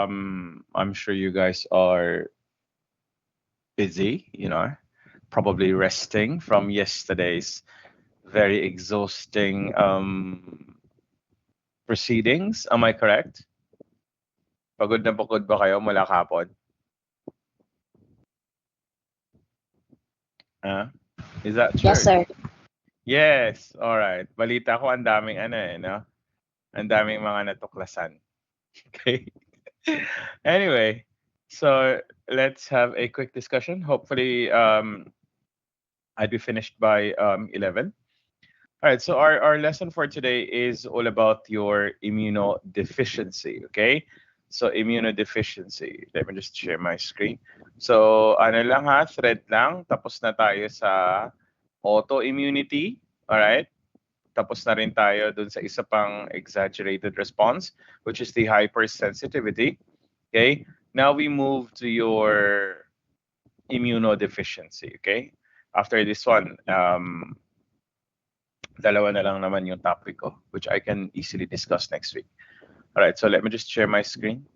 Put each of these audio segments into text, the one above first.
I'm sure you guys are busy, probably resting from yesterday's very exhausting proceedings. Am I correct? Pagod na pagod ba kayo mula kahapon? Huh? Is that Yes, true? sir. Yes. All right. Balita ko ang daming no? Ang daming mga natuklasan. Okay. Anyway, so let's have a quick discussion. Hopefully, I'd be finished by 11. All right, so our lesson for today is all about your immunodeficiency, okay? So immunodeficiency. Let me just share my screen. So ano lang ha, thread lang. Tapos na tayo sa autoimmunity, all right? Tapos na rin tayo dun sa isa pang exaggerated response, which is the hypersensitivity, okay? Now we move to your immunodeficiency, okay? After this one, dalawa na lang naman yung topic ko, which I can easily discuss next week. All right, so let me just share my screen.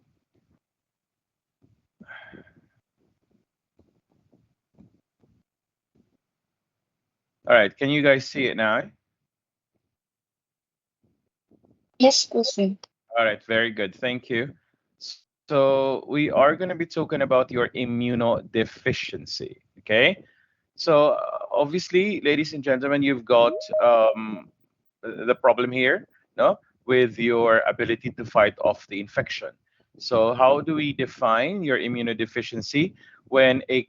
All right, can you guys see it now? Yes po, sir. All right, very good. Thank you. So we are going to be talking about your immunodeficiency, okay? So obviously, ladies and gentlemen, you've got the problem here, no, with your ability to fight off the infection. So how do we define your immunodeficiency when a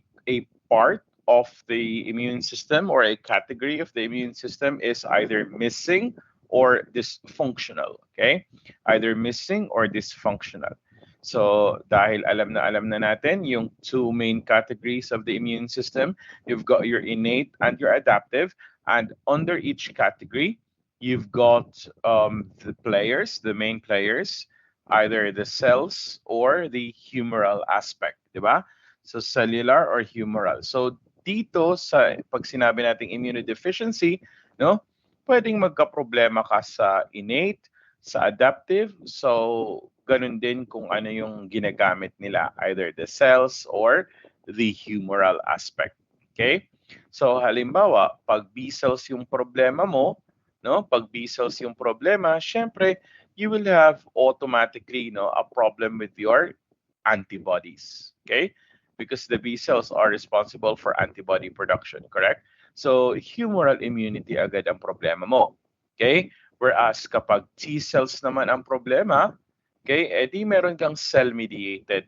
part of the immune system or a category of the immune system is either missing or dysfunctional, okay? Either missing or dysfunctional. So dahil alam na natin yung two main categories of the immune system, you've got your innate and your adaptive, and under each category, you've got the main players, either the cells or the humoral aspect, di ba? So cellular or humoral. So dito sa pag sinabi nating immunodeficiency, no? Pwedeng magka-problema ka sa innate, sa adaptive. So ganun din kung ano yung ginagamit nila, either the cells or the humoral aspect. Okay? So halimbawa, pag B cells yung problema mo, no? Pag B cells yung problema, syempre you will have automatically, a problem with your antibodies. Okay? Because the B cells are responsible for antibody production, correct? So humoral immunity agad ang problema mo. Okay? Whereas kapag T cells naman ang problema, okay, edi meron kang cell-mediated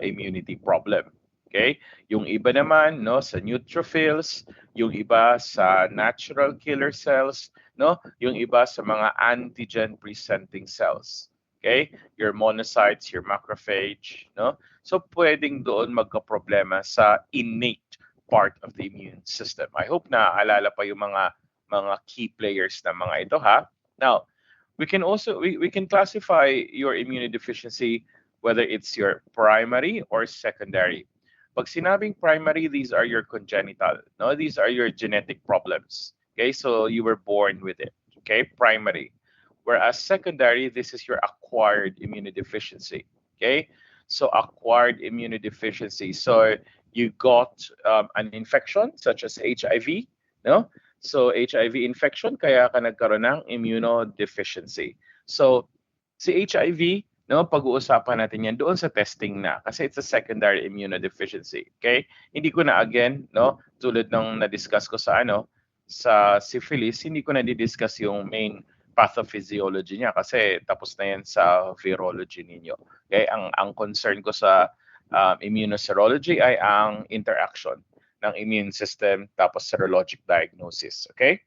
immunity problem. Okay? Yung iba naman, no, sa neutrophils, yung iba sa natural killer cells, no, yung iba sa mga antigen presenting cells. Okay? Your monocytes, your macrophage, no? So pwedeng doon magka-problema sa innate part of the immune system. I hope na alala pa yung mga key players na mga ito ha. Now, we can classify your immunodeficiency whether it's your primary or secondary. Pag sinabing primary, these are your congenital. No, these are your genetic problems. Okay, so you were born with it. Okay, primary. Whereas secondary, this is your acquired immunodeficiency. Okay, so acquired immunodeficiency. So you got an infection such as HIV. No, so HIV infection, kaya ka nagkaroon ng immunodeficiency. So si HIV, no, pag-uusapan natin yan doon sa testing na kasi it's a secondary immunodeficiency. Okay? Hindi ko na again, no, tulad ng na-discuss ko sa syphilis, hindi ko na di-discuss yung main pathophysiology niya kasi tapos na yan sa virology ninyo. Okay? Ang concern ko sa immunoserology ay ang interaction ng immune system tapos serologic diagnosis. Okay?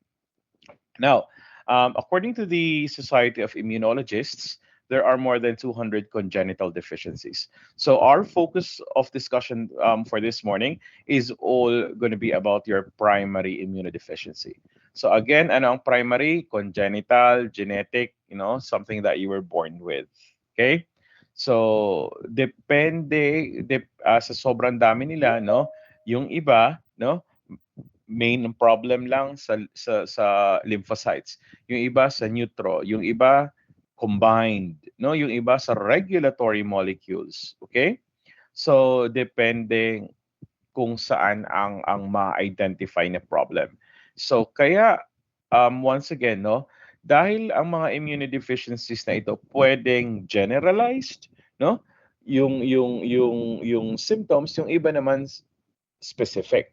Now, according to the Society of Immunologists, there are more than 200 congenital deficiencies. So our focus of discussion for this morning is all going to be about your primary immunodeficiency. So again, ano ang primary? Congenital, genetic, something that you were born with. Okay? So sa sobrang dami nila, no? Yung iba, no? Main problem lang sa lymphocytes. Yung iba sa neutro, yung iba combined, no? Yung iba sa regulatory molecules, okay? So depende kung saan ang ma-identify na problem. So kaya once again, no, dahil ang mga immunodeficiencies na ito pwedeng generalized, no? Yung symptoms, yung iba naman specific,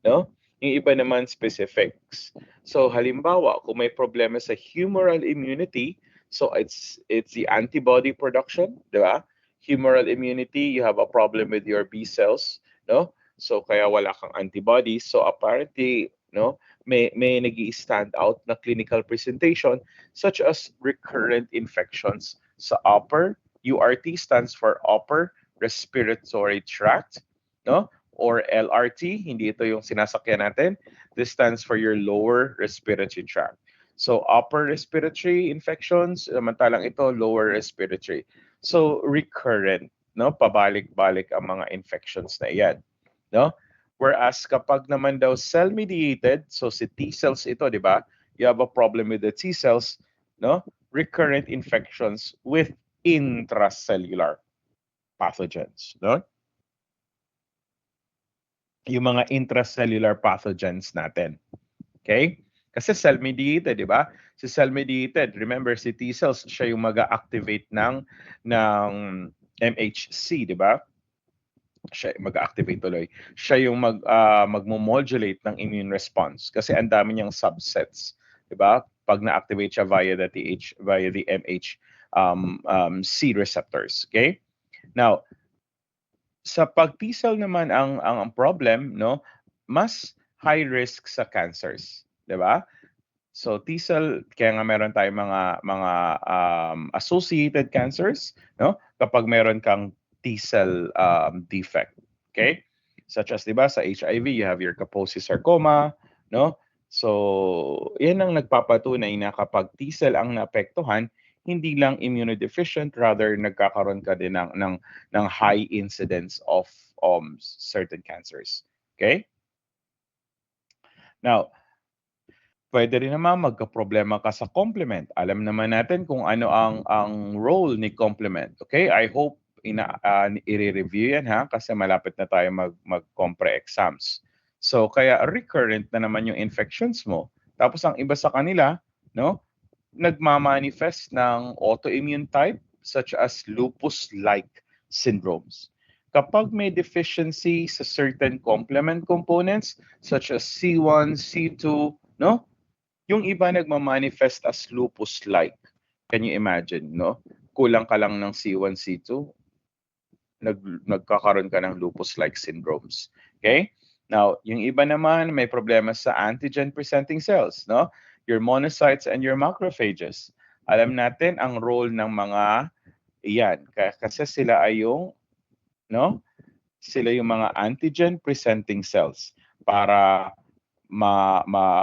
no? Yung iba naman specifics. So halimbawa, kung may problema sa humoral immunity, so it's the antibody production, di ba? Humoral immunity, you have a problem with your B cells, no? So kaya wala kang antibodies. So apparently, no, may nag-stand out na clinical presentation such as recurrent infections sa upper URT stands for upper respiratory tract, no? Or LRT, hindi ito yung sinasakyan natin. This stands for your lower respiratory tract. So upper respiratory infections, samantalang ito lower respiratory. So recurrent, no? Pabalik-balik ang mga infections na 'yan, no? Whereas kapag naman daw cell-mediated, so si T cells ito, 'di ba? You have a problem with the T cells, no? Recurrent infections with intracellular pathogens, no? Yung mga intracellular pathogens natin. Okay? Kasi cell-mediated, di ba? Si cell-mediated, remember si T cells, siya yung mag-activate ng MHC, di ba? Siya mag-activate tuloy. Siya yung magmo-modulate ng immune response kasi ang dami niyang subsets, 'di ba? Pag na-activate siya via the MHC receptors, okay? Now, sa pag T-cell naman ang problem, no? Mas high risk sa cancers, 'di ba? So T-cell kaya nga meron tayong mga associated cancers, no? Kapag meron kang T-cell defect, okay? Such as 'di ba sa HIV you have your Kaposi sarcoma, no? So, 'yan ang nagpapatunay na kapag T-cell ang naapektuhan, hindi lang immunodeficient, rather nagkakaroon ka din ng high incidence of certain cancers. Okay? Now, pwede rin naman magkaproblema ka sa complement. Alam naman natin kung ano ang role ni complement. Okay? I hope i-review yan ha kasi malapit na tayo mag-compre exams. So kaya recurrent na naman yung infections mo. Tapos ang iba sa kanila, no, nagmamanifest ng autoimmune type such as lupus-like syndromes. Kapag may deficiency sa certain complement components such as C1, C2, no? Yung iba nagmamanifest as lupus-like. Can you imagine, no? Kulang ka lang ng C1, C2, nagkakaroon ka ng lupus-like syndromes. Okay? Now, yung iba naman may problema sa antigen-presenting cells, no? Your monocytes and your macrophages. Alam natin ang role ng mga iyan kasi sila ay yung, no? Sila yung mga antigen-presenting cells para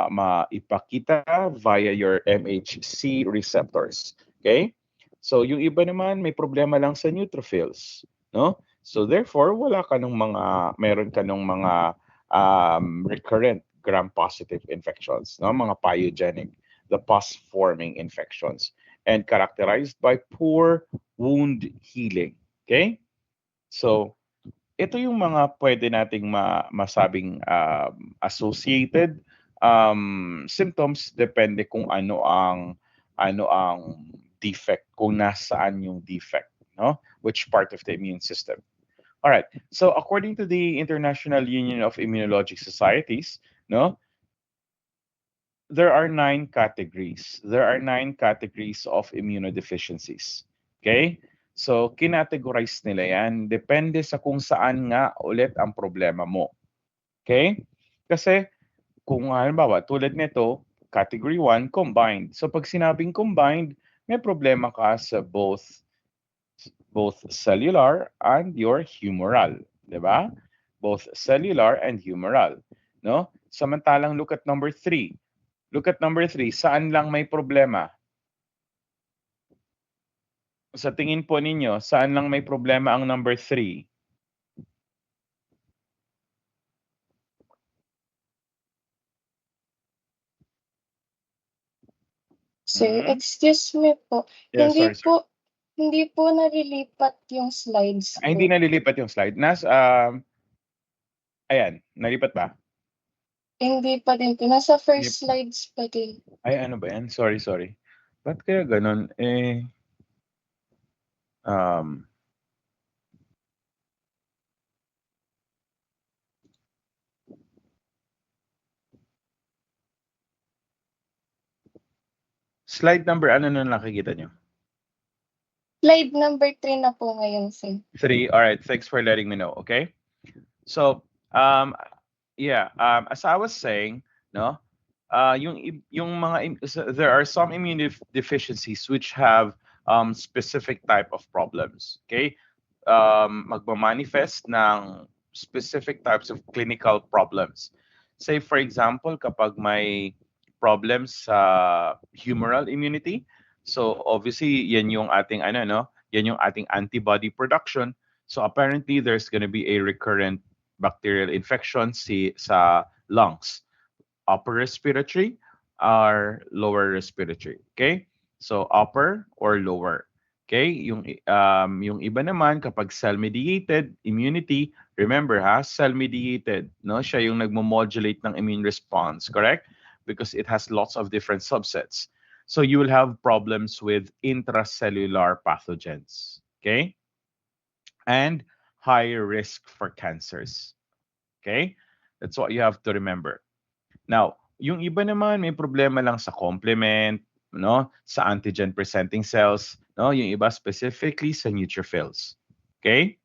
maipakita via your MHC receptors. Okay? So yung iba naman may problema lang sa neutrophils, no? So therefore meron ka ng mga recurrent gram-positive infections, no? Mga pyogenic, the pus-forming infections, and characterized by poor wound healing. Okay? So ito yung mga pwede nating masabing associated symptoms, depende kung ano ang defect, kung nasaan yung defect, no? Which part of the immune system. All right. So according to the International Union of Immunologic Societies, no, there are 9 categories. There are 9 categories of immunodeficiencies. Okay? So, kinategorize nila yan. Depende sa kung saan nga ulit ang problema mo. Okay? Kasi, kung halimbawa, tulad nito, category 1, combined. So, pag sinabing combined, may problema ka sa both cellular and your humoral. Diba? Both cellular and humoral. No? Samantalang, look at number 3. Look at number 3, saan lang may problema? Sa tingin po ninyo, saan lang may problema ang number 3? Sir, Mhm. excuse me po. Yeah, sorry, sorry. Hindi po nalilipat yung slides Ay, hindi ko. nalilipat yung slide. Ayan, nalipat ba? Hindi pa din po. Nasa Hindi. first slides pa din. Ay, ano ba yan? Sorry, sorry. Ba't kaya ganun? Um, slide number, ano na nakikita nyo? Slide number 3 na po ngayon, sir. 3. All right, thanks for letting me know, okay? So, as I was saying, no, there are some deficiencies which have specific type of problems, okay? Magmamanifest ng specific types of clinical problems. Say for example, kapag may problems sa humoral immunity, so obviously yan yung ating yan yung ating antibody production. So apparently there's going to be a recurrent bacterial infection sa lungs, upper respiratory or lower respiratory. Okay? So upper or lower. Okay? Yung iba naman kapag cell-mediated immunity, remember cell-mediated, no? Siya yung nagmo-modulate ng immune response, correct? Because it has lots of different subsets. So you will have problems with intracellular pathogens. Okay? And higher risk for cancers. Okay? That's what you have to remember. Now, yung iba naman may problema lang sa complement, no? Sa antigen presenting cells, no? Yung iba specifically sa neutrophils. Okay?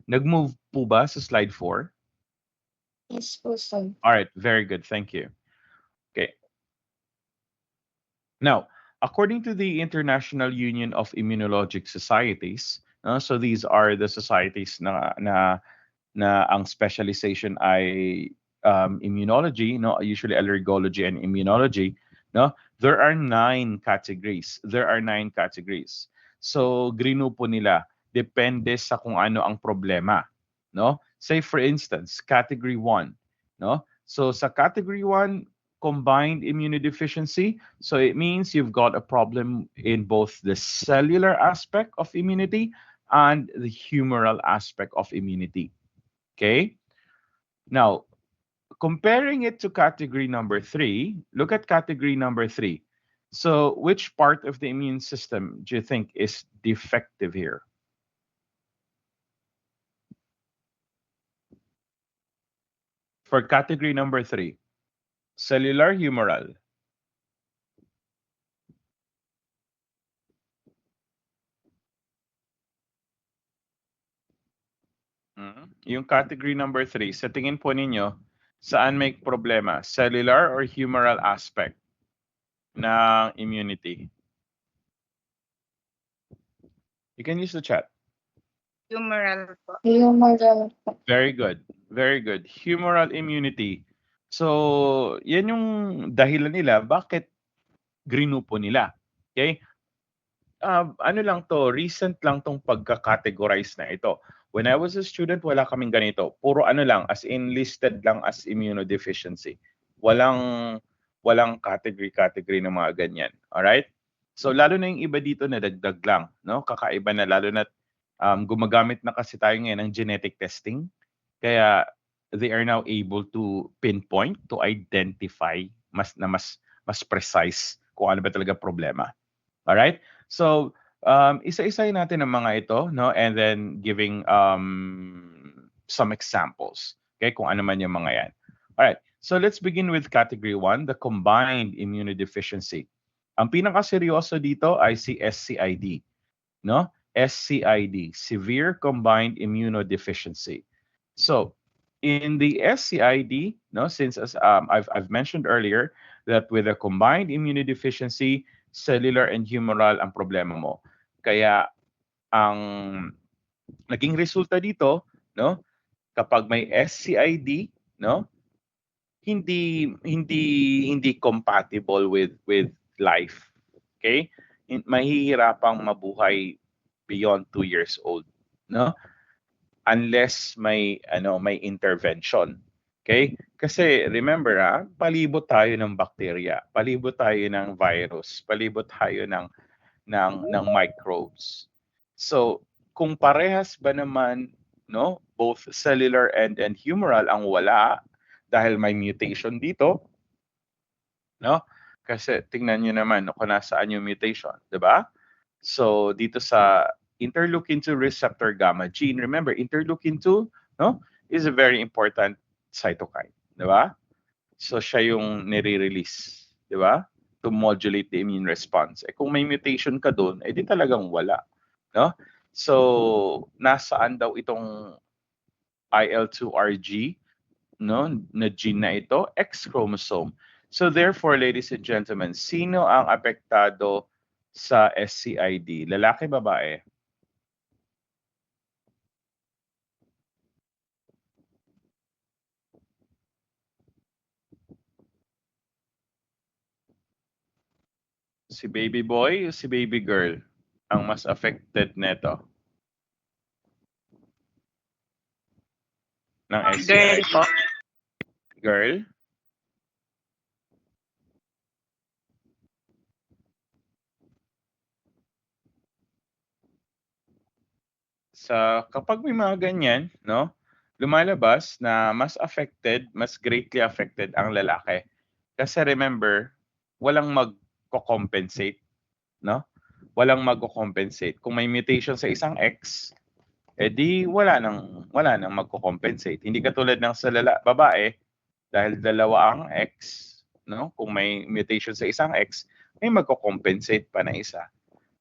Nag-move po ba sa slide 4? Yes po, sir. All right, very good. Thank you. Okay. Now, according to the International Union of Immunologic Societies, so these are the societies na ang specialization ay immunology, no, usually allergology and immunology, no. There are 9 categories. So grinupo nila depende sa kung ano ang problema, no. Say for instance, category 1, no. So sa category 1, combined immunodeficiency, so it means you've got a problem in both the cellular aspect of immunity and the humoral aspect of immunity. Okay. Now, comparing it to category number 3, look at category number 3. So, which part of the immune system do you think is defective here? For category number 3, cellular, humoral. Yung category number 3, sa tingin po ninyo, saan may problema? Cellular or humoral aspect ng immunity? You can use the chat. Humoral po. Humoral po. Very good. Very good. Humoral immunity. So, yan yung dahilan nila bakit grinupo nila. Okay? Ano lang to, recent lang tong pagka-categorize na ito. When I was a student, wala kaming ganito. Puro ano lang, as in listed lang as immunodeficiency. Walang category ng mga ganyan. Alright? So lalo na yung iba dito na dagdag lang, no? Kakaiba na lalo na gumagamit na kasi tayo ngayon ng genetic testing. Kaya they are now able to pinpoint, to identify mas precise kung ano ba talaga problema. Alright? So, isa-isahin natin ang mga ito, no? And then giving some examples. Okay? Kung ano man yung mga yan. Alright. So, let's begin with category 1, the combined immunodeficiency. Ang pinakaseryoso dito ay si SCID, no? SCID, severe combined immunodeficiency. So, in the SCID, no, since as I've mentioned earlier that with a combined immunodeficiency, cellular and humoral ang problema mo. Kaya ang naging resulta dito, no, kapag may SCID, no, hindi compatible with life. Okay? Mahihirapang mabuhay beyond 2 years old, no? Unless may intervention. Okay? Kasi remember palibot tayo ng bakterya, palibot tayo ng virus, palibot tayo ng microbes. So, kung parehas ba naman, no, both cellular and humoral ang wala dahil may mutation dito, no? Kasi tingnan niyo naman kung nasaan yung mutation, 'di ba? So, dito sa interleukin 2 receptor gamma gene, remember interleukin 2, no, is a very important cytokine, 'di ba? So siya yung nire-release, 'di ba? To modulate the immune response. Eh kung may mutation ka doon, eh di talagang wala, no? So nasaan daw itong IL-2RG, no, na gene na ito? X chromosome. So therefore, ladies and gentlemen, sino ang apektado sa SCID? Lalaki, babae? Si baby boy o si baby girl ang mas affected neto ng Girl SCID? po. Girl? Kapag may mga ganyan, no, lumalabas na mas affected, mas greatly affected ang lalaki. Kasi remember, walang magko-compensate, no? Walang magko-compensate. Kung may mutation sa isang X, edi wala nang magko-compensate. Hindi katulad ng sa babae, dahil dalawa ang X, no? Kung may mutation sa isang X, may magko-compensate pa na isa.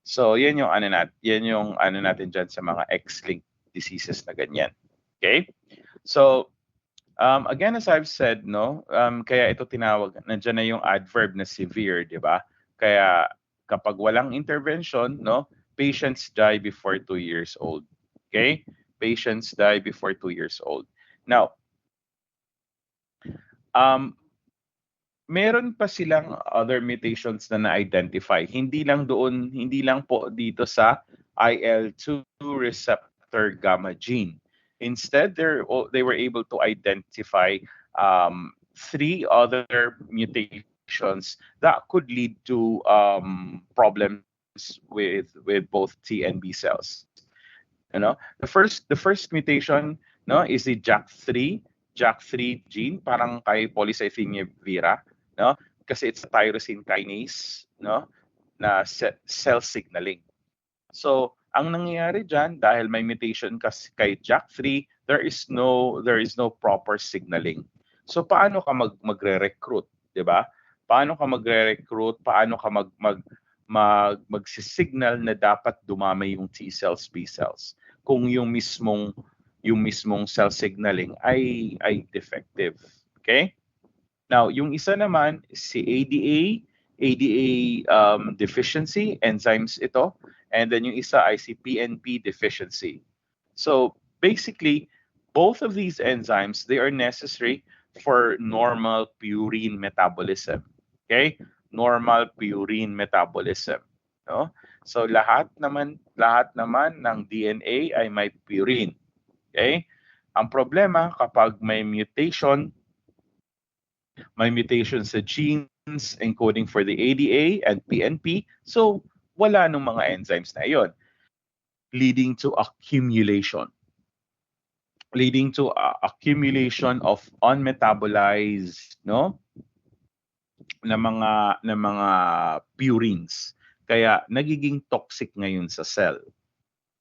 So, yan yung ano natin diyan sa mga X-linked diseases na ganyan. Okay? So, again, as I've said, no, kaya ito tinawag, nandiyan na yung adverb na severe, di ba? Kaya kapag walang intervention, no, patients die before 2 years old. Okay? Patients die before 2 years old. Now, um, meron pa silang other mutations na na-identify. Hindi lang po dito sa IL-2 receptor gamma gene. Instead, they were able to identify three other mutations that could lead to problems with both T and B cells. You know, the first mutation, no, is the JAK3 gene, parang kay polycythemia vera, no? Kasi it's a tyrosine kinase, no, na cell signaling. So, ang nangyayari diyan dahil may mutation kasi kay JAK3, there is no proper signaling. So, paano ka magre-recruit, 'di ba? Paano ka magre-recruit? Paano ka magsisignal na dapat dumamay yung T cells, B cells kung yung mismong cell signaling ay defective. Okay? Now, yung isa naman si ADA deficiency enzymes ito, and then yung isa ay si PNP deficiency. So, basically, both of these enzymes, they are necessary for normal purine metabolism. Okay? Normal purine metabolism, no? So lahat naman ng DNA ay may purine. Okay? Ang problema kapag may mutation sa genes encoding for the ADA and PNP, so wala nung mga enzymes na iyon, leading to accumulation of unmetabolized, no, na mga purines. Kaya nagiging toxic ngayon sa cell.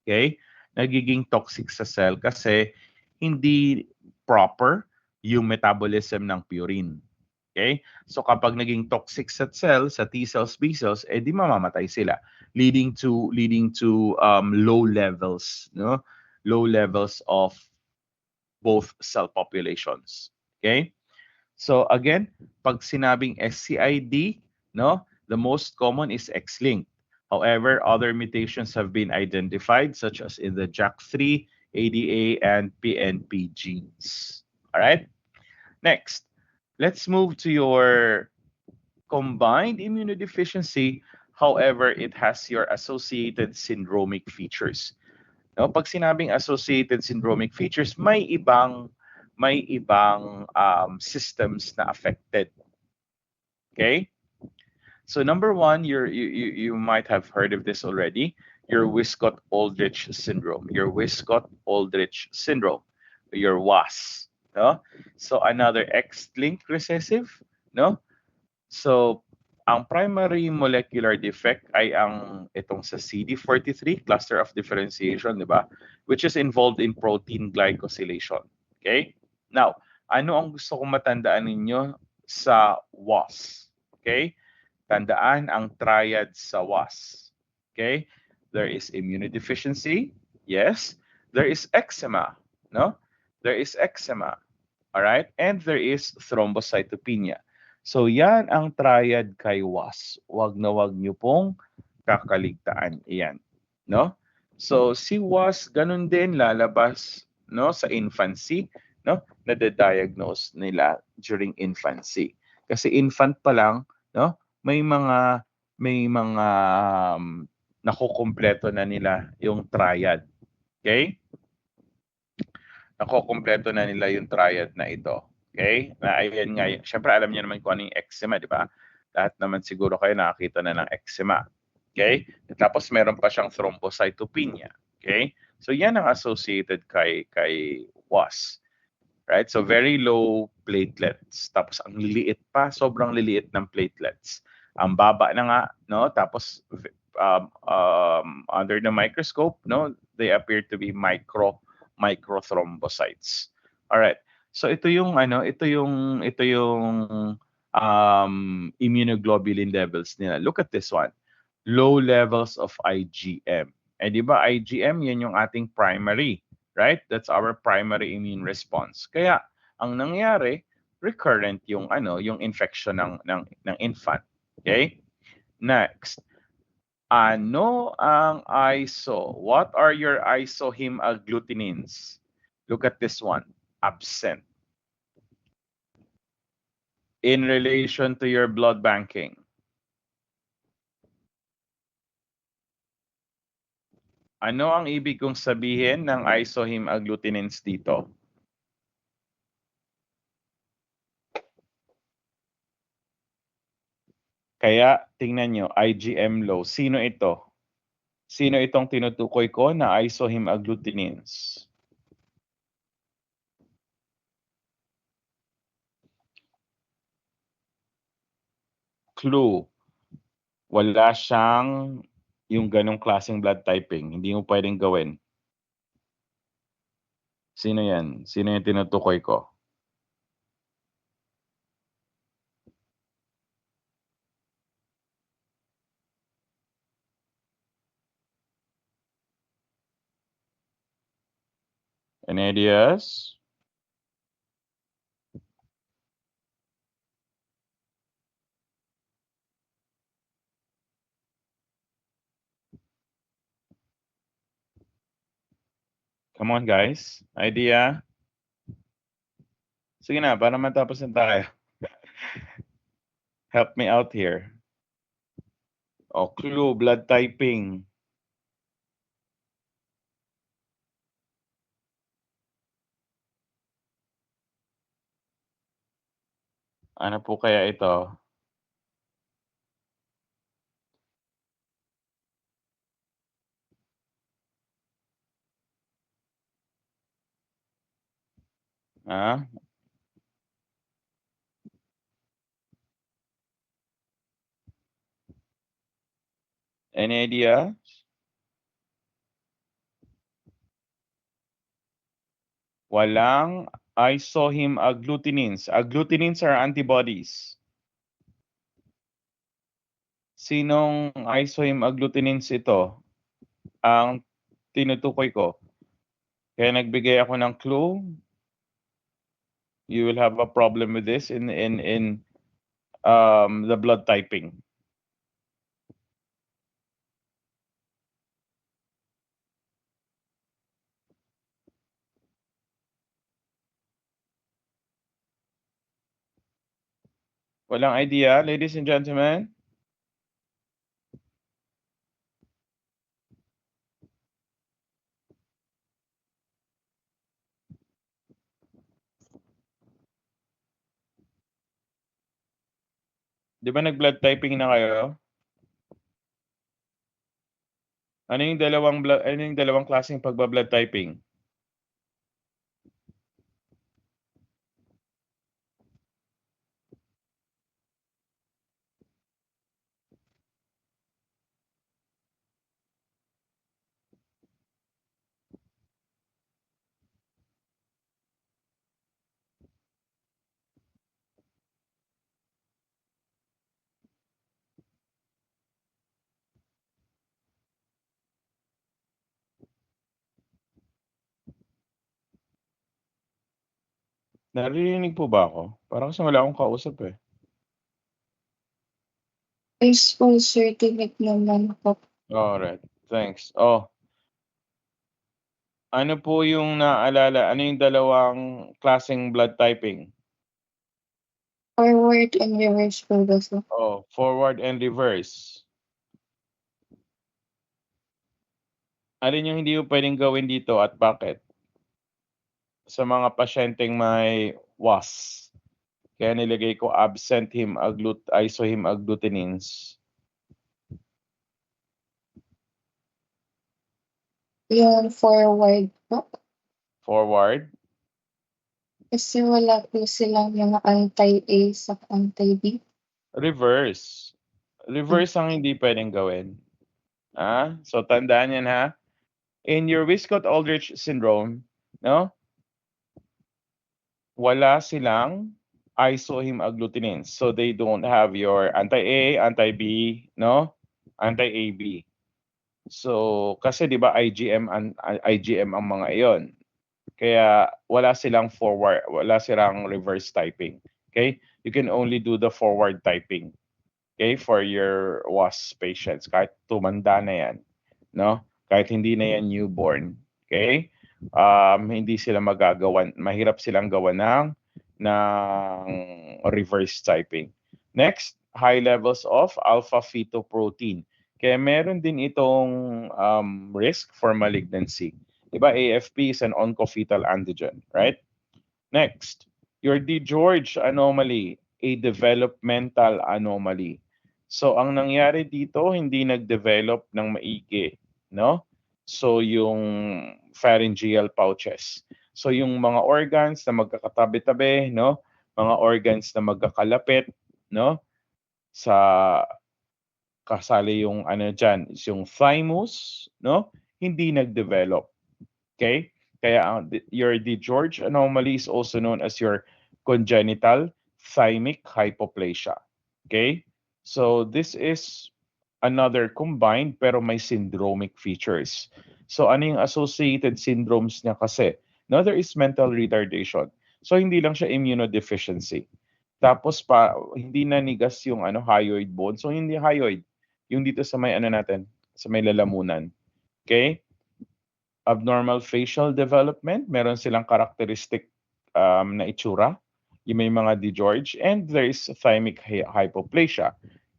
Okay? Nagiging toxic sa cell kasi hindi proper yung metabolism ng purine. Okay? So kapag naging toxic sa cell, sa T cells, B cells, eh di mamamatay sila, leading to low levels, no? Low levels of both cell populations. Okay? So again, pag sinabing SCID, no, the most common is X-linked. However, other mutations have been identified, such as in the JAK3, ADA, and PNP genes. All right. Next, let's move to your combined immunodeficiency. However, it has your associated syndromic features. No, pag sinabing associated syndromic features, may ibang may ibang systems na affected. Okay? So number one, you might have heard of this already. Your Wiskott-Aldrich syndrome. Your Wiskott-Aldrich syndrome. Your WAS. No? So another X-linked recessive. No? So ang primary molecular defect ay ang itong sa CD43, cluster of differentiation, di ba? Which is involved in protein glycosylation. Okay? Now, ano ang gusto kong matandaan ninyo sa WAS? Okay? Tandaan ang triad sa WAS. Okay? There is immunodeficiency. Yes. There is eczema. No? There is eczema. All right? And there is thrombocytopenia. So yan ang triad kay WAS. Wag na wag niyo pong kakaligtaan. Iyan. No? So si WAS ganun din lalabas no sa infancy, no? Nade-diagnose nila during infancy. Kasi infant pa lang, no? May mga nakukumpleto na nila yung triad. Okay? Nakukumpleto na nila yung triad na ito. Okay? Na ayan nga, syempre alam niyo naman kung ano yung eczema, di ba? Lahat naman siguro kayo nakakita na ng eczema. Okay? Tapos meron pa siyang thrombocytopenia. Okay? So yan ang associated kay WAS. Right? So very low platelets. Tapos ang liliit pa, sobrang liliit ng platelets. Ang baba na nga, no? Tapos under the microscope, no, they appear to be microthrombocytes. All right. So ito yung immunoglobulin levels nila. Look at this one. Low levels of IgM. Eh di ba IgM yan yung ating primary, right? That's our primary immune response. Kaya ang nangyari, recurrent yung yung infection ng infant. Okay? Next, ano ang iso? What are your isohemagglutinins? Look at this one. Absent. In relation to your blood banking. Ano ang ibig kong sabihin ng isohemagglutinins dito? Kaya tingnan nyo, IgM low. Sino ito? Sino itong tinutukoy ko na isohemagglutinins? Clue. Wala siyang yung ganong klaseng blood typing. Hindi mo pwedeng gawin. Sino yan? Sino yung tinutukoy ko? Any ideas? Come on, guys. Idea? Sige na, para matapos na tayo. Help me out here. O, clue, blood typing. Ano po kaya ito? Ah? Any idea? Walang isohemagglutinins. Agglutinins are antibodies. Sinong isohemagglutinins ito? Ang tinutukoy ko. Kaya nagbigay ako ng clue. You will have a problem with this in the blood typing. Walang idea, ladies and gentlemen? Di ba nag-blood typing na kayo? Ano yung dalawang klaseng pagba-blood typing? Naririnig po ba ako? Parang kasi wala akong kausap eh. Exposure tinik naman po. Alright, thanks. Oh, ano po yung naalala? Ano yung dalawang klaseng blood typing? Forward and reverse po ba sir? Oh, forward and reverse. Alin yung hindi mo pwedeng gawin dito at bakit? Sa mga pasyenteng may WAS. Kaya nilagay ko absent isohemagglutinin. Yung forward po. Forward. Kasi wala po silang mga anti-A sa anti-B. Reverse. Reverse ang hindi pwedeng gawin. So tandaan yan ha. In your Wiskott-Aldrich syndrome, no? Wala silang isohemagglutinin. So they don't have your anti-A, anti-B, no? Anti-AB. So kasi 'di ba IgM ang mga iyon. Kaya wala silang forward, wala silang reverse typing. Okay? You can only do the forward typing. Okay? For your WAS patients kahit tumanda na 'yan, no? Kahit hindi na 'yan newborn. Okay? Hindi sila magagawan, mahirap silang gawan ng reverse typing. Next, high levels of alpha fetoprotein. Kaya meron din itong risk for malignancy. Diba, AFP is an oncofetal antigen, right? Next, your DiGeorge anomaly, a developmental anomaly. So, ang nangyari dito, hindi nag-develop ng maigi, no? So, yung pharyngeal pouches. So, yung mga organs na magkakatabi-tabi, no? Mga organs na magkakalapit, no? Sa kasali yung ano dyan, is yung thymus, no? Hindi nag-develop. Okay? Kaya your DiGeorge anomaly is also known as your congenital thymic hypoplasia. Okay? So this is another combined pero may syndromic features. So ano yung associated syndromes niya kasi? No, there is mental retardation. So hindi lang siya immunodeficiency. Tapos hindi nanigas yung hyoid bone. So hindi hyoid, yung dito sa may natin, sa may lalamunan. Okay? Abnormal facial development, meron silang characteristic na itsura, yung may mga DiGeorge, and there is thymic hypoplasia.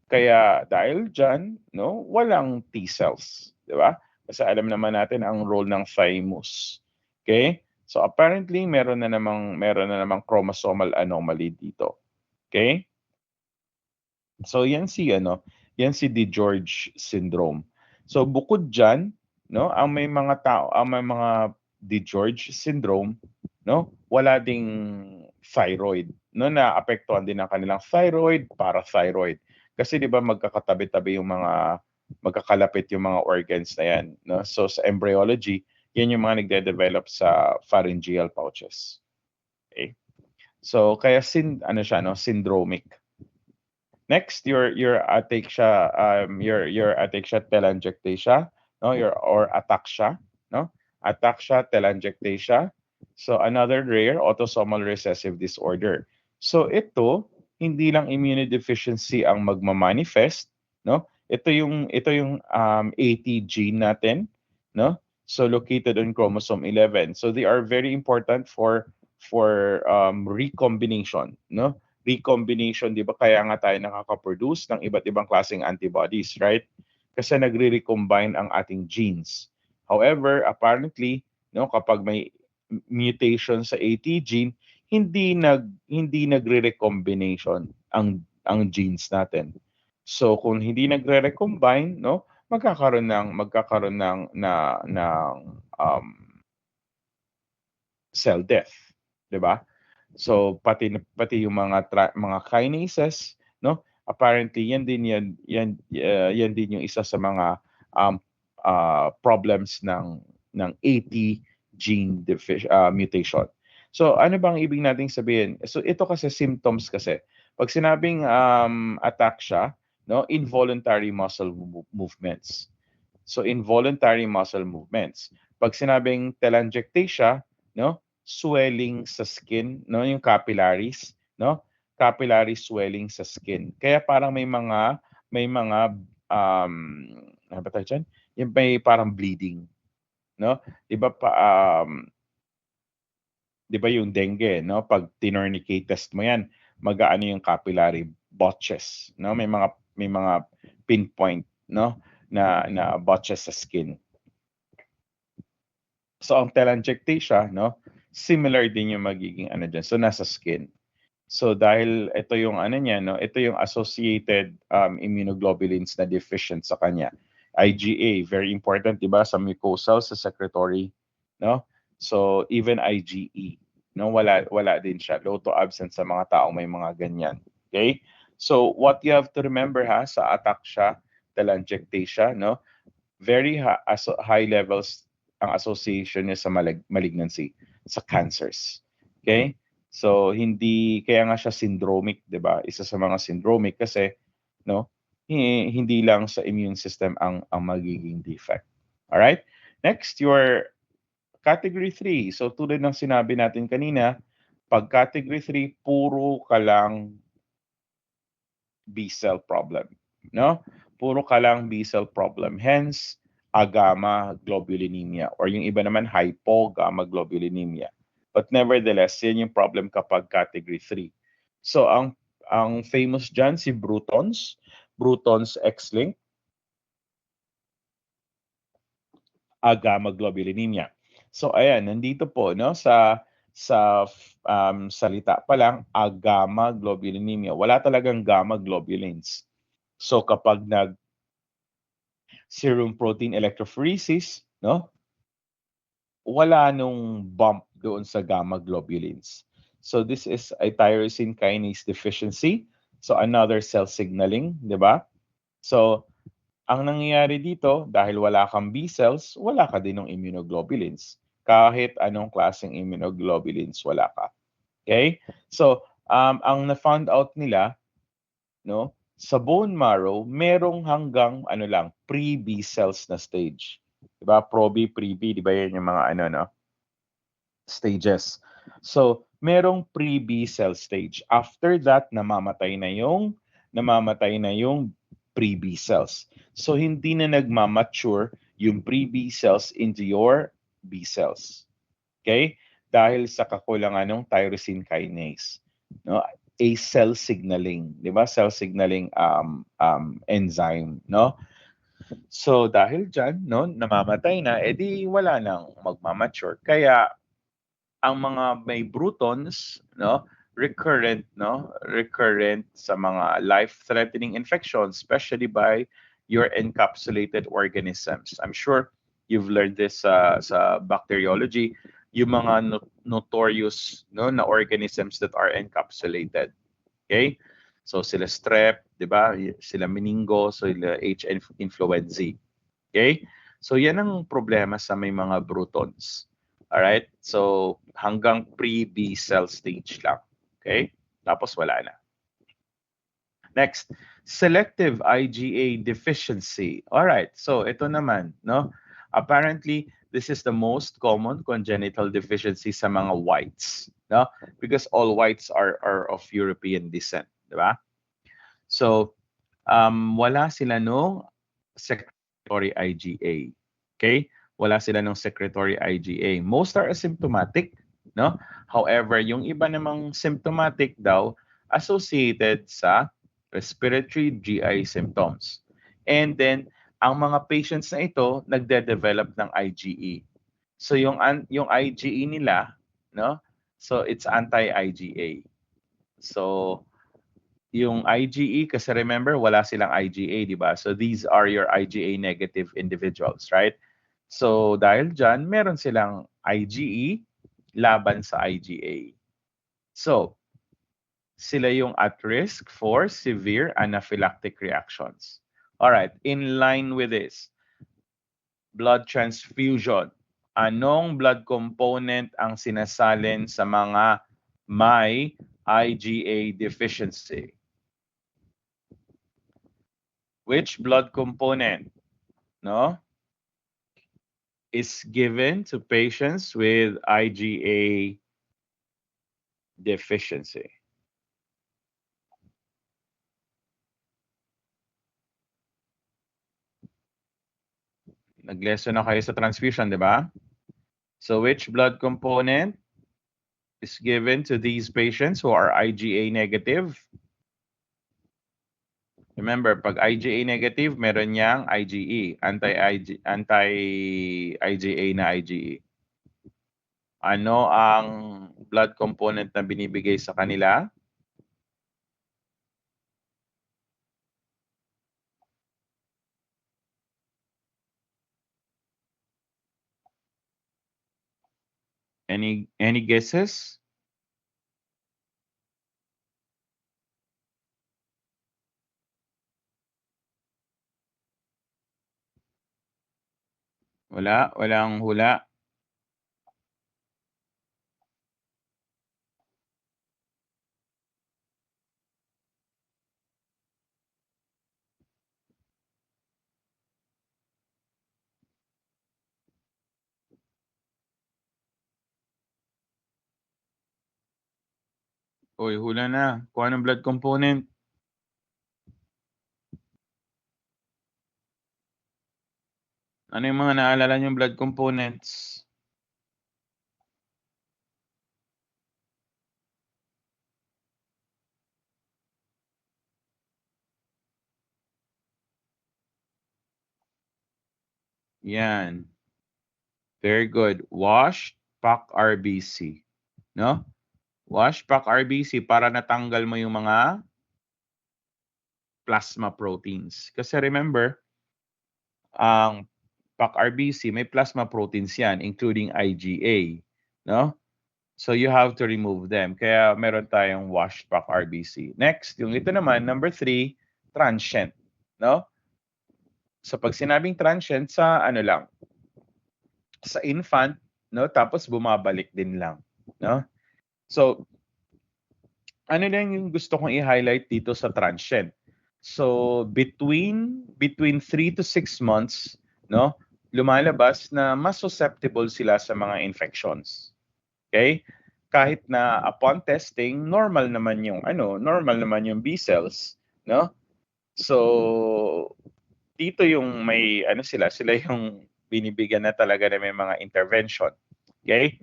Kaya dahil dyan, no, walang T cells, di ba? Kasi alam naman natin ang role ng thymus. Okay? So apparently meron na namang chromosomal anomaly dito. Okay? So yan si DiGeorge syndrome. So bukod diyan, no, ang may mga DiGeorge syndrome, no, wala ding thyroid, no, naapektuhan din ang kanilang thyroid, parathyroid. Kasi 'di ba magkakatabi-tabi yung mga magkakalapit yung mga organs na yan, no? So sa embryology, yan yung mga nagde-develop sa pharyngeal pouches. Okay? So kaya syndromic. Next, your ataxia, your ataxia telangiectasia, no, or ataxia, no, ataxia telangiectasia. So another rare autosomal recessive disorder. So ito hindi lang immunodeficiency ang magma-manifest, no? Ito yung AT gene natin, no? So located on chromosome 11. So they are very important for recombination, no? Recombination, di ba? Kaya nga tayo nakaka-produce ng iba't ibang klaseng antibodies, right? Kasi nagre-recombine ang ating genes. However, apparently, no, kapag may mutation sa AT gene, hindi nagre-recombination ang genes natin. So kung hindi nagre-recombine, no, magkakaroon ng cell death, 'di ba? So pati yung mga kinases, no? Apparently yan din yung isa sa mga um, problems ng AT mutation. So ano bang ibig nating sabihin? So ito kasi symptoms kasi. Pag sinabing attack siya, no, involuntary muscle movements. So involuntary muscle movements. Pag sinabing telangiectasia, no, swelling sa skin, no, yung capillaries, no? Capillary swelling sa skin. Kaya parang may mga ano ba tawag dyan? Yung may parang bleeding, no? 'Di ba um 'di ba yung dengue, no? Pag tinornicate test mo 'yan, mag-aano yung capillary botches, no? May mga pinpoint, no? Na botches sa skin. So ang telangiectasia, no? Similar din yung magiging ano diyan. So nasa skin. So dahil ito yung ano niya, no? Ito yung associated immunoglobulins na deficient sa kanya. IgA, very important, 'di ba? Sa mucosal, sa secretory, no? So even IgE, no? Wala din siya. Low to absent sa mga taong may mga ganyan. Okay? So what you have to remember sa ataxia, telangiectasia, no? Very high levels ang association niya sa malignancy, sa cancers. Okay? So hindi kaya nga siya syndromic, 'di ba? Isa sa mga syndromic kasi no, hindi lang sa immune system ang magiging defect. All right? Next, your category 3. So tulad ng sinabi natin kanina, pag category 3 puro ka lang B-cell problem, no? Puro ka lang B-cell problem. Hence, agammaglobulinemia or yung iba naman hypogammaglobulinemia. But nevertheless, yan yung problem kapag category 3. So ang famous dyan si Bruton's X-linked agammaglobulinemia. So ayan, nandito po no sa salita pa lang agammaglobulinemia. Wala talagang gamma globulins. So kapag serum protein electrophoresis, no? Wala nung bump doon sa gamma globulins. So this is a tyrosine kinase deficiency. So another cell signaling, 'di ba? So ang nangyayari dito dahil wala kang B cells, wala ka din ng immunoglobulins. Kahit anong klaseng immunoglobulins wala ka. Okay? So ang na-found out nila, no, sa bone marrow, merong hanggang ano lang, pre-B cells na stage. 'Di ba? Pro-B, pre-B, 'di ba 'yan yung mga ano no, stages. So, merong pre-B cell stage. After that, namamatay na yung pre-B cells. So, hindi na nagmamature yung pre-B cells into your B cells. Okay? Dahil sa kakulangan ng tyrosine kinase. No? A cell signaling, 'di ba? Cell signaling enzyme, no? So dahil diyan, no, namamatay na, edi wala nang magmamature. Kaya ang mga may Brutons, no, recurrent sa mga life-threatening infections, especially by your encapsulated organisms. I'm sure you've learned this sa bacteriology, yung mga notorious no na organisms that are encapsulated. Okay? So sila strep, 'di ba? Sila meningo, so sila H. influenzae. Okay? So yan ang problema sa may mga Brutons. Alright? So hanggang pre-B cell stage lang. Okay? Tapos wala na. Next, selective IgA deficiency. Alright, so ito naman, no? Apparently, this is the most common congenital deficiency sa mga whites, no? Because all whites are of European descent, di ba? So, wala sila no secretory IgA. Okay? Wala sila ng secretory IgA. Most are asymptomatic, no? However, yung iba namang symptomatic daw associated sa respiratory GI symptoms. And then, ang mga patients na ito nagde-develop ng IgE. So yung IgE nila, no? So it's anti-IgA. So yung IgE, kasi remember, wala silang IgA, di ba? So these are your IgA negative individuals, right? So dahil dyan, meron silang IgE laban sa IgA. So, sila yung at risk for severe anaphylactic reactions. All right, in line with this, blood transfusion. Anong blood component ang sinasalin sa mga may IgA deficiency? Which blood component, no, is given to patients with IgA deficiency? Nag-lesson na kayo sa transfusion, di ba? So which blood component is given to these patients who are IgA negative? Remember, pag IgA negative, meron niyang IgE, anti-IgA na IgE. Ano ang blood component na binibigay sa kanila? Any guesses? Wala, walang hula. Uy, hula na. Kung anong blood component? Ano yung mga naalala niyong blood components? Yan. Very good. Wash, pack RBC. No? Wash, pack RBC para natanggal mo yung mga plasma proteins. Kasi remember, ang pack RBC, may plasma proteins yan, including IgA. No? So you have to remove them. Kaya meron tayong wash pack RBC. Next, yung ito naman, number 3, transient. No? So pag sinabing transient, sa ano lang, sa infant, no? Tapos bumabalik din lang. No? So, ano lang yung gusto kong i-highlight dito sa transient? So, between 3 to 6 months, no, lumalabas na mas susceptible sila sa mga infections. Okay? Kahit na upon testing, normal naman yung B cells, no? So, dito yung may sila yung binibigyan na talaga na may mga intervention. Okay?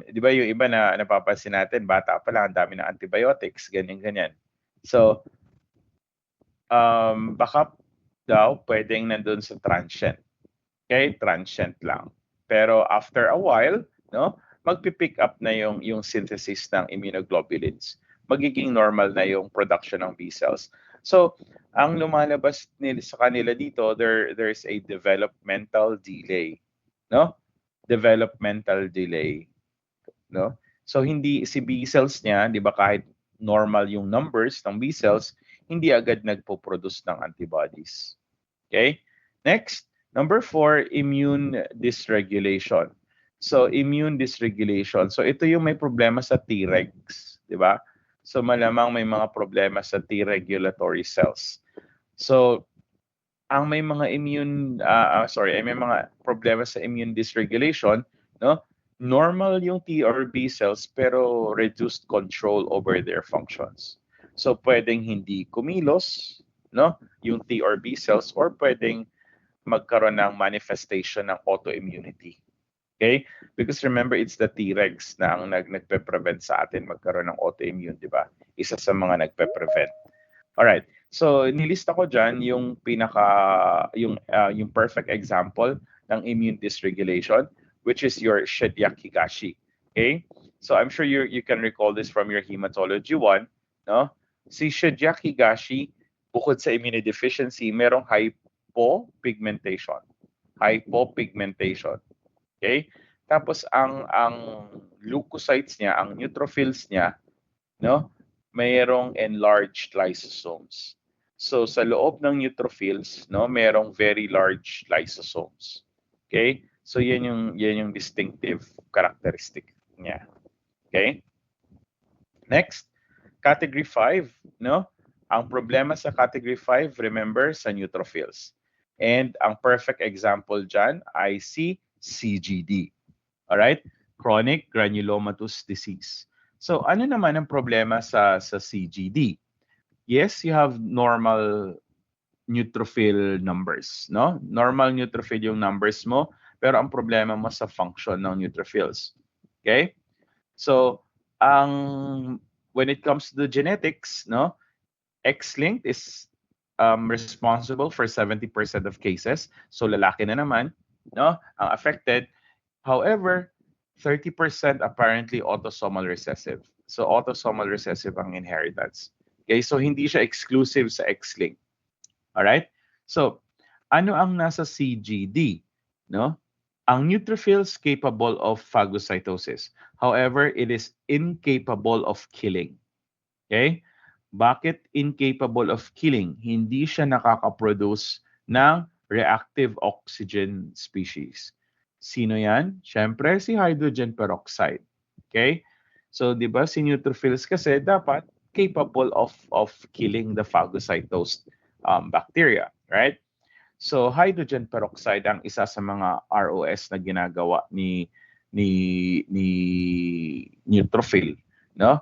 Di ba yung iba na napapansin natin, bata pa lang, ang dami ng antibiotics, ganyan-ganyan. So, baka daw pwedeng nandun sa transient. Okay? Transient lang. Pero after a while, no, magpipick up na yung synthesis ng immunoglobulins. Magiging normal na yung production ng B cells. So, ang lumalabas sa kanila dito, there's a developmental delay. No? Developmental delay. No? So hindi si B cells niya, 'di ba, kahit normal yung numbers ng B cells, hindi agad nagpo-produce ng antibodies. Okay? Next, number 4, immune dysregulation. So immune dysregulation. So ito yung may problema sa Tregs, 'di ba? So malamang may mga problema sa T regulatory cells. So ang may mga may mga problema sa immune dysregulation, no? Normal yung T or B cells pero reduced control over their functions. So pwedeng hindi kumilos, no? Yung T or B cells, or pwedeng magkaroon ng manifestation ng autoimmunity. Okay? Because remember, it's the Tregs na ang nagpe-prevent sa atin magkaroon ng autoimmune, di ba? Isa sa mga nagpe-prevent. Alright. So, nilista ko dyan yung yung perfect example ng immune dysregulation, which is your Shinya-Higashi. Okay? So, I'm sure you can recall this from your hematology 1, no? Si Shinya Higashi, bukod sa immunodeficiency, merong hypopigmentation. Hypopigmentation. Okay? Tapos ang leukocytes niya, ang neutrophils niya, no? Mayroong enlarged lysosomes. So sa loob ng neutrophils, no, merong very large lysosomes. Okay? So yan yung distinctive characteristic niya. Okay? Next, category 5, no? Ang problema sa category 5, remember, sa neutrophils. And ang perfect example dyan ay si CGD. Alright? Chronic granulomatous disease. So ano naman ang problema sa CGD? Yes, you have normal neutrophil numbers, no? Normal neutrophil yung numbers mo, pero ang problema mo sa function ng neutrophils. Okay? So, when it comes to the genetics, no, X-linked is responsible for 70% of cases. So lalaki na naman, no, ang affected. However, 30% apparently autosomal recessive. So autosomal recessive ang inheritance. Okay, so hindi siya exclusive sa X-linked. All right? So, ano ang nasa CGD, no? Ang neutrophils capable of phagocytosis. However, it is incapable of killing. Okay? Bakit incapable of killing? Hindi siya nakaka-produce ng reactive oxygen species. Sino yan? Siyempre, si hydrogen peroxide. Okay? So, di ba, si neutrophils kasi dapat capable of killing the phagocytosed bacteria. Right? So hydrogen peroxide ang isa sa mga ROS na ginagawa ni neutrophil, no?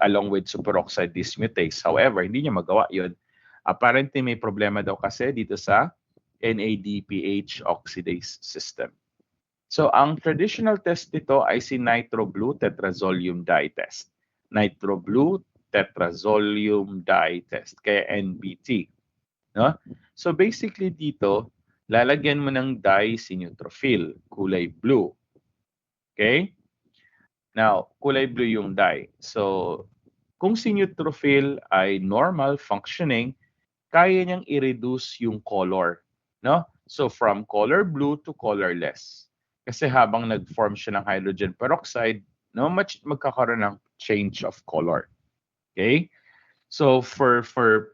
Along with superoxide dismutase. However, hindi niya magawa 'yon. Apparently may problema daw kasi dito sa NADPH oxidase system. So ang traditional test dito ay si nitroblue tetrazolium dye test. Nitroblue tetrazolium dye test, kaya NBT. No? So basically dito, lalagyan mo ng dye si neutrophil, kulay blue. Okay? Now, kulay blue yung dye. So, kung si neutrophil ay normal functioning, kaya niyang i-reduce yung color. No? So, from color blue to colorless. Kasi habang nag-form siya ng hydrogen peroxide, no, magkakaroon ng change of color. Okay? So, for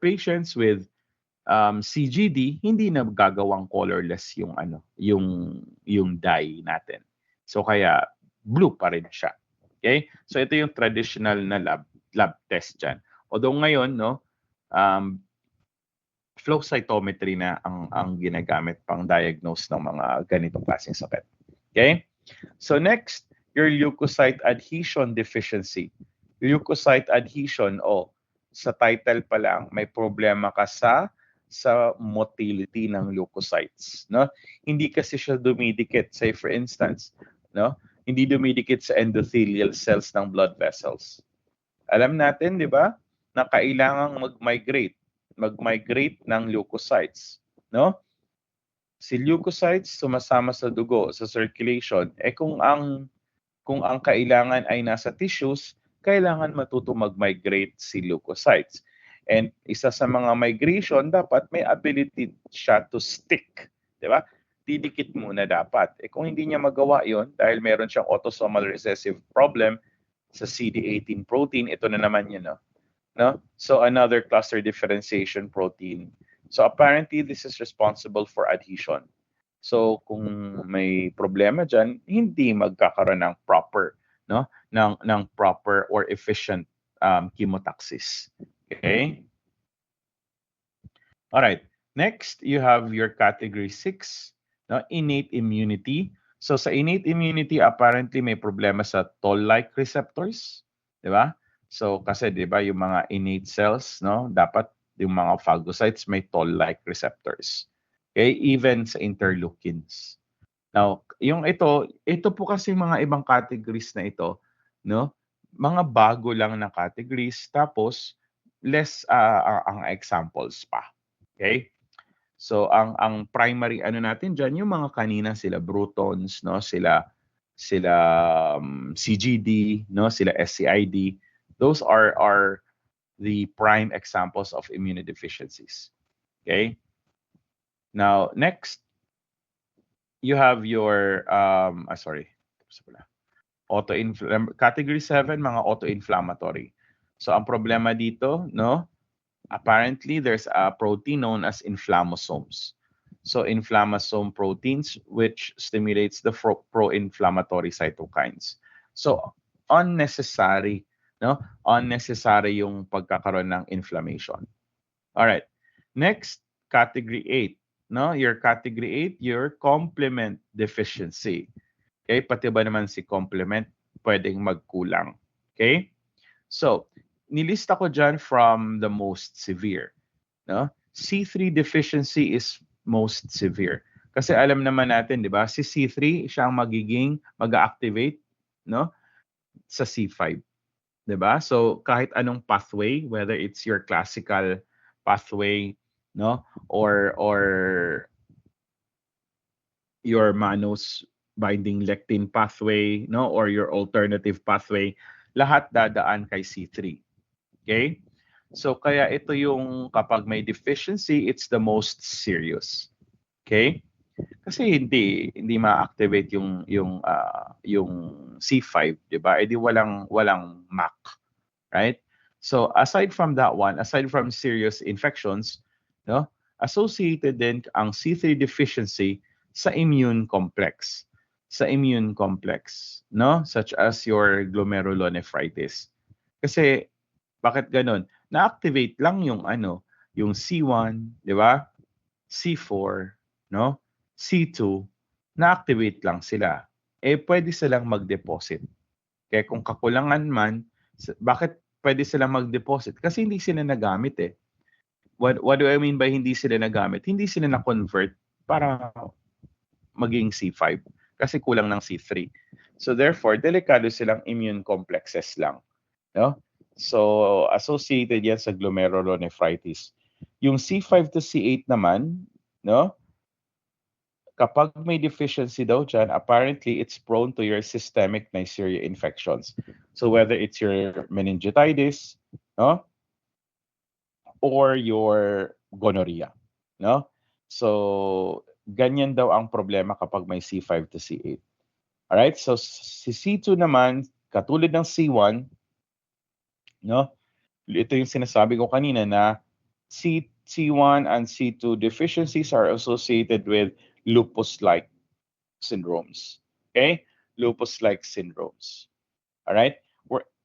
patients with CGD, hindi na gagawang colorless yung dye natin. So kaya blue pa rin siya. Okay? So ito yung traditional na lab test diyan. Although ngayon, no, flow cytometry na ang ginagamit pang diagnose ng mga ganitong klaseng sakit. Okay? So next, your leukocyte adhesion deficiency. Leukocyte adhesion, sa title pa lang, may problema ka sa motility ng leukocytes, no? Hindi kasi siya dumidikit, say for instance, no? Hindi dumidikit sa endothelial cells ng blood vessels. Alam natin, 'di ba, na kailangang mag-migrate ng leukocytes, no? Si leukocytes sumasama sa dugo, sa circulation. Kung ang kailangan ay nasa tissues, kailangan matuto mag-migrate si leukocytes. And isa sa mga migration, dapat may ability siya to stick. Di ba? Didikit muna dapat. Kung hindi niya magawa yon dahil meron siyang autosomal recessive problem sa CD18 protein, ito na naman yun, no? So another cluster differentiation protein. So apparently, this is responsible for adhesion. So kung may problema diyan, hindi magkakaroon ng proper, no, ng proper or efficient chemotaxis. Okay? All right. Next, you have your category 6, no, innate immunity. So sa innate immunity, apparently may problema sa toll-like receptors, 'di ba? So kasi 'di ba yung mga innate cells, no, dapat yung mga phagocytes may toll-like receptors. Okay, even sa interleukins. Now, yung ito po kasi mga ibang categories na ito, no? Mga bago lang na categories, tapos less ang examples pa. Okay? So ang primary natin diyan, yung mga kanina, sila Brutons, no? Sila CGD, no? Sila SCID. Those are the prime examples of immunodeficiencies. Okay. Now, next, you have your category 7, mga auto-inflammatory. So ang problema dito, no, apparently there's a protein known as inflammasomes. So inflammasome proteins which stimulates the pro-inflammatory cytokines. So unnecessary, no? Unnecessary yung pagkakaroon ng inflammation. All right. Next, category 8, no? Your category 8, your complement deficiency. Okay? Pati ba naman si complement pwedeng magkulang. Okay? So, nilista ko dyan from the most severe. No? C3 deficiency is most severe. Kasi alam naman natin, di ba, si C3, siya ang mag-activate, no, sa C5. Di ba? So, kahit anong pathway, whether it's your classical pathway, no, or your mannose binding lectin pathway, no, or your alternative pathway, lahat dadaan kay C3. Okay? So kaya ito yung kapag may deficiency, it's the most serious. Okay? Kasi hindi ma-activate yung C5, 'di ba? Edi walang MAC, right? So aside from that one, aside from serious infections, no, associated din ang C3 deficiency sa immune complex. Sa immune complex, no? Such as your glomerulonephritis. Kasi bakit ganun? Na-activate lang yung yung C1, di ba? C4, no? C2, na-activate lang sila. Eh pwede silang mag-deposit. Kaya kung kakulangan man, bakit pwede silang mag-deposit? Kasi hindi sila nagamit eh. What do I mean by hindi sila nagamit? Hindi sila na-convert para maging C5 kasi kulang ng C3. So therefore, delikado silang immune complexes lang. No? So, associated yan sa glomerulonephritis. Yung C5 to C8 naman, no? Kapag may deficiency daw dyan, apparently it's prone to your systemic Neisseria infections. So, whether it's your meningitis, no? Or your gonorrhea, no? So, ganyan daw ang problema kapag may C5 to C8. Alright? So, si C2 naman, katulad ng C1, no? Ito yung sinasabi ko kanina na C1 and C2 deficiencies are associated with lupus-like syndromes. Okay? Lupus-like syndromes. Alright?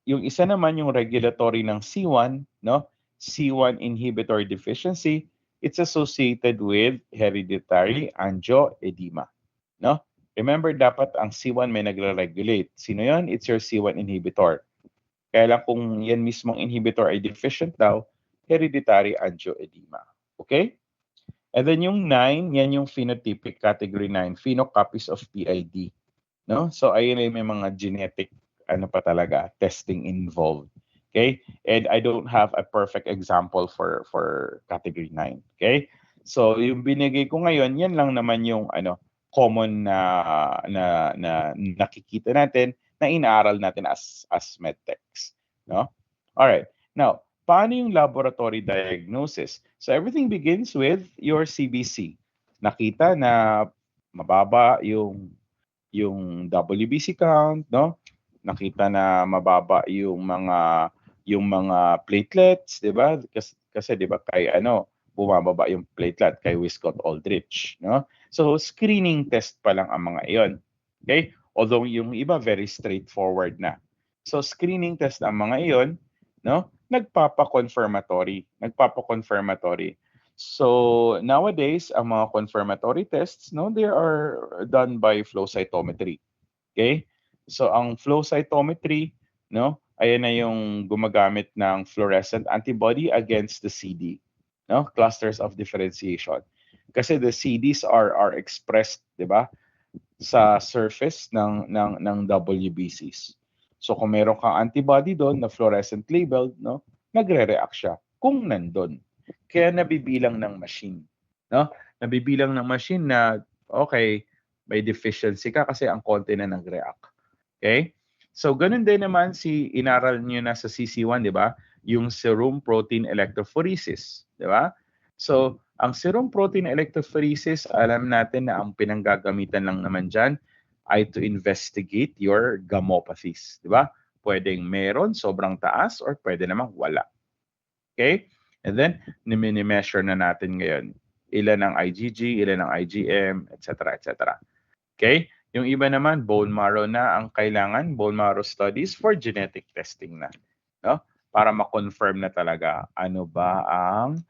Yung isa naman yung regulatory ng C1, no? C1 inhibitor deficiency, it's associated with hereditary angioedema. No? Remember, dapat ang C1 may nagre-regulate. Sino yon? It's your C1 inhibitor. Kaya lang kung yan mismong inhibitor ay deficient daw, hereditary angioedema. Okay? And then yung 9, yan yung phenotypic category 9, phenocopies of PID. No? So ayun ay may mga genetic pa talaga, testing involved. Okay? And I don't have a perfect example for category 9. Okay? So yung binigay ko ngayon, yan lang naman yung common na nakikita natin na inaaral natin as medtechs, no? All right. Now, paano yung laboratory diagnosis? So everything begins with your CBC. Nakita na mababa yung WBC count, no? Nakita na mababa yung mga platelets, 'di ba? Kasi 'di ba kay bumababa yung platelet kay Wiskott-Aldrich, no? So screening test pa lang ang mga iyon. Okay? Although yung iba very straightforward na. So screening test ang mga iyon, no? Nagpapa-confirmatory. So nowadays ang mga confirmatory tests, no, they are done by flow cytometry. Okay? So ang flow cytometry, no, ayan na yung gumagamit ng fluorescent antibody against the CD, no? Clusters of differentiation. Kasi the CDs are expressed, 'di ba? Sa surface ng WBCs. So kung meron kang antibody doon na fluorescent labeled, no, nagre-react siya kung nandun. Kaya nabibilang ng machine, no? Nabibilang ng machine na okay, may deficiency ka kasi ang konti na nag-react. Okay? So ganun din naman inaral niyo na sa CC1, 'di ba? yung serum protein electrophoresis, di ba? So, ang serum protein electrophoresis, alam natin na ang pinanggagamitan lang naman dyan ay to investigate your gammopathies, di ba? Pwedeng meron, sobrang taas, or pwede namang wala. Okay? And then, mini-measure na natin ngayon. Ilan ang IgG, ilan ang IgM, etc. etc. Okay? Yung iba naman, bone marrow na ang kailangan, bone marrow studies for genetic testing na. No? Para ma-confirm na talaga ano ba ang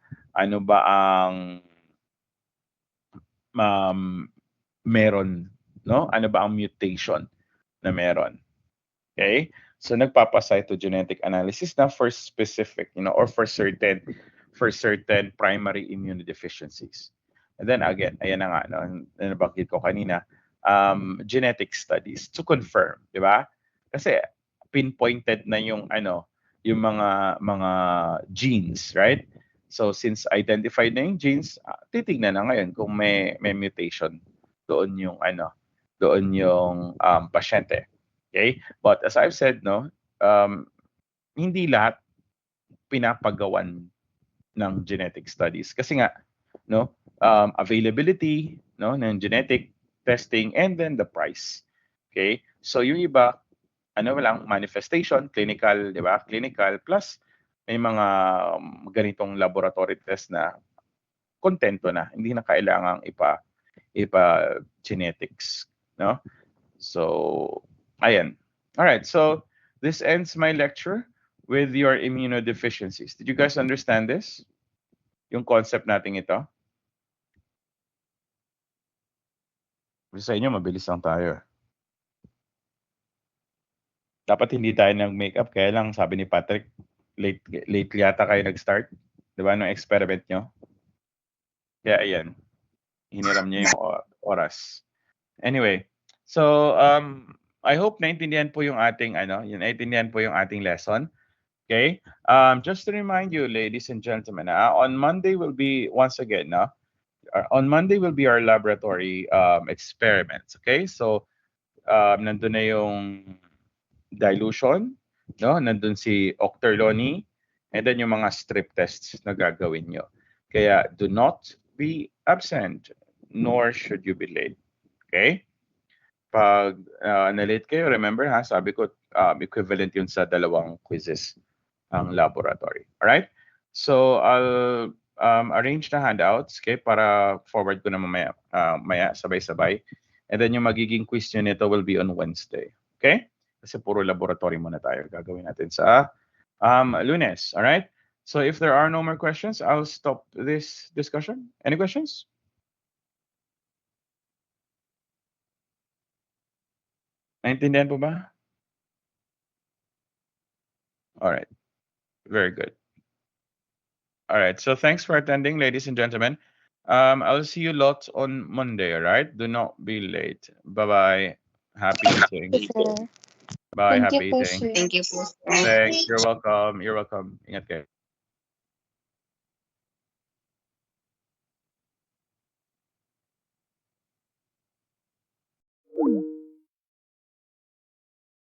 meron, no? Ano ba ang mutation na meron? Okay? So nagpapa-cytogenetic analysis na for specific, or for certain primary immunodeficiencies. And then again, ayan na nga, no, nabanggit ko kanina, genetic studies to confirm, di ba? Kasi pinpointed na yung yung mga genes, right? So since identified na yung genes, titignan na ngayon kung may mutation doon yung pasyente. Okay? But as I've said, no, hindi lahat pinapagawan ng genetic studies kasi nga, no, availability, no, ng genetic testing, and then the price. Okay? So yung iba, lang, manifestation, clinical, di ba? Clinical, plus may mga ganitong laboratory test na kontento na, hindi na kailangang ipa genetics, no? So, ayan. All right, so this ends my lecture with your immunodeficiencies. Did you guys understand this? Yung concept natin ito? Sa inyo, mabilis lang tayo. Dapat hindi tayo nag-makeup, kaya lang sabi ni Patrick, late yata kayo nag-start. Di ba, nung experiment nyo? Kaya ayan, hiniram niya yung oras. Anyway, so I hope naintindihan po yung ating lesson. Okay? Just to remind you, ladies and gentlemen, on Monday will be once again, on Monday will be our laboratory experiments. Okay? So nandun na yung dilution, no? Nandun si Octerlony, and then yung mga strip tests na gagawin nyo. Kaya do not be absent, nor should you be late. Okay? Pag na-late kayo, remember sabi ko, equivalent yun sa 2 quizzes ang laboratory. Alright? So, I'll arrange na handouts, okay, para forward ko na mamaya, sabay-sabay. And then yung magiging quiz nyo nito will be on Wednesday. Okay? Kasi puro laboratory muna tayo gagawin natin sa Lunes. Alright? So, if there are no more questions, I'll stop this discussion. Any questions? Naintindihan po ba? All right. Very good. All right. So thanks for attending, ladies and gentlemen. I'll see you lots on Monday, all right? Do not be late. Bye-bye. Happy eating. Sir. Bye. Thank you Happy po, eating. sir. Thank you po. Thanks. You're welcome. You're welcome. Ingat kayo.